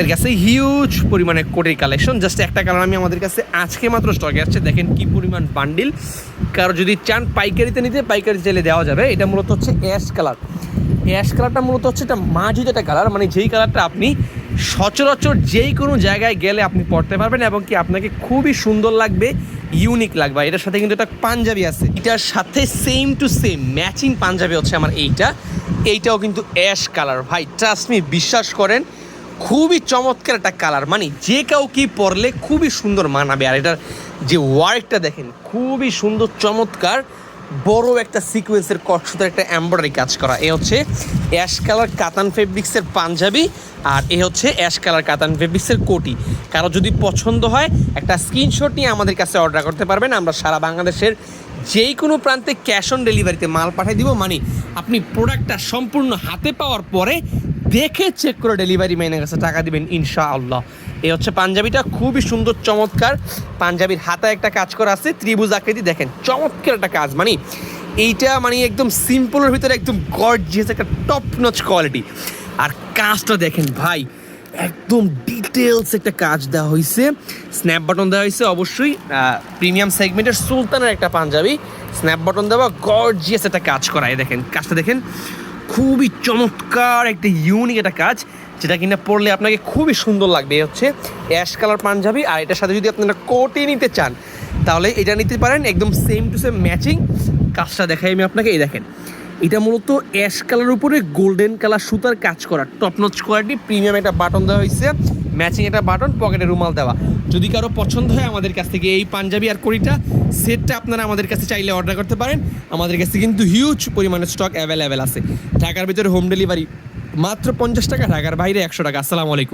এর কাছে হিউজ পরিমাণে কোটের কালেকশন। জাস্ট একটা কালার আমি আমাদের কাছে আজকে মাত্র স্টকে আসছে, দেখেন কি পরিমাণ বান্ডিল। কারো যদি চান পাইকারিতে নিতে, পাইকারি চাইলে দেওয়া যাবে। এটা মূলত হচ্ছে অ্যাশ কালার। অ্যাশ কালারটা মূলত হচ্ছে একটা মাঝিদ একটা কালার, মানে যেই কালারটা আপনি সচরাচর যেই কোনো জায়গায় গেলে আপনি পরতে পারবেন এবং কি আপনাকে খুবই সুন্দর লাগবে, ইউনিক লাগবে। এটার সাথে কিন্তু একটা পাঞ্জাবি আছে, এটার সাথে সেম টু সেম ম্যাচিং পাঞ্জাবি হচ্ছে আমার এইটাও কিন্তু অ্যাশ কালার। ভাই ট্রাস্ট মি, বিশ্বাস করেন খুবই চমৎকার একটা কালার, মানে যে কেউ কি পরলে খুবই সুন্দর মানাবে। আর এটার যে ওয়ার্কটা দেখেন খুবই সুন্দর চমৎকার, বড় একটা সিকোয়েন্সের কটসুতার একটা এমব্রয়ডারি কাজ করা। এ হচ্ছে অ্যাশ কালার কাতান ফেব্রিক্সের পাঞ্জাবি, আর এ হচ্ছে অ্যাশ কালার কাতান ফেব্রিক্সের কোটি। কারো যদি পছন্দ হয় একটা স্ক্রিনশট নিয়ে আমাদের কাছে অর্ডার করতে পারবেন। আমরা সারা বাংলাদেশের যেই কোনো প্রান্তে ক্যাশ অন ডেলিভারিতে মাল পাঠিয়ে দিব। মানে আপনি প্রোডাক্টটা সম্পূর্ণ হাতে পাওয়ার পরে দেখে চেক করে ডেলিভারি ম্যানের কাছে টাকা দিবেন ইনশাআল্লাহ। এই হচ্ছে পাঞ্জাবিটা, খুবই সুন্দর চমৎকার। পাঞ্জাবির হাতায় একটা কাজ করা আছে ত্রিভুজ আকৃতি, দেখেন চমৎকার একটা কাজ। মানে এইটা মানে একদম সিম্পলের ভিতরে একদম গর্জিয়াস একটা টপ নচ কোয়ালিটি। আর কাজটা দেখেন ভাই, একদম ডিটেলস একটা কাজ দেওয়া হয়েছে, স্ন্যাপ বাটন দেওয়া হয়েছে। অবশ্যই প্রিমিয়াম সেগমেন্টের সুলতানের একটা পাঞ্জাবি, স্ন্যাপ বাটন দেওয়া, গর্জিয়াস একটা কাজ করা। দেখেন কাজটা দেখেন, খুবই চমৎকার একটা ইউনিক একটা কাজ, যেটা কিনা পরলে আপনাকে খুবই সুন্দর লাগবে। এই হচ্ছে অ্যাশ কালার পাঞ্জাবি। আর এটার সাথে যদি আপনারা কোটি নিতে চান তাহলে এটা নিতে পারেন, একদম সেম টু সেম ম্যাচিং। কাজটা দেখাই আমি আপনাকে, এই দেখেন এটা মূলত অ্যাশ কালার উপরে গোল্ডেন কালার সুতার কাজ করা, টপ নচ কোয়ালিটি, প্রিমিয়াম একটা বাটন দেওয়া হয়েছে, ম্যাচিং একটা বাটন, পকেটে রুমাল দেওয়া। যদি কারো পছন্দ হয় আমাদের কাছ থেকে এই পাঞ্জাবি আর কোটিটা সেটটা আপনারা আমাদের কাছে চাইলে অর্ডার করতে পারেন। আমাদের কাছে কিন্তু হিউজ পরিমাণে স্টক অ্যাভেলেবেল আছে। ঢাকার ভিতরে হোম ডেলিভারি মাত্র 50 টাকা, ঢাকার বাইরে 100 টাকা। আসসালামু আলাইকুম।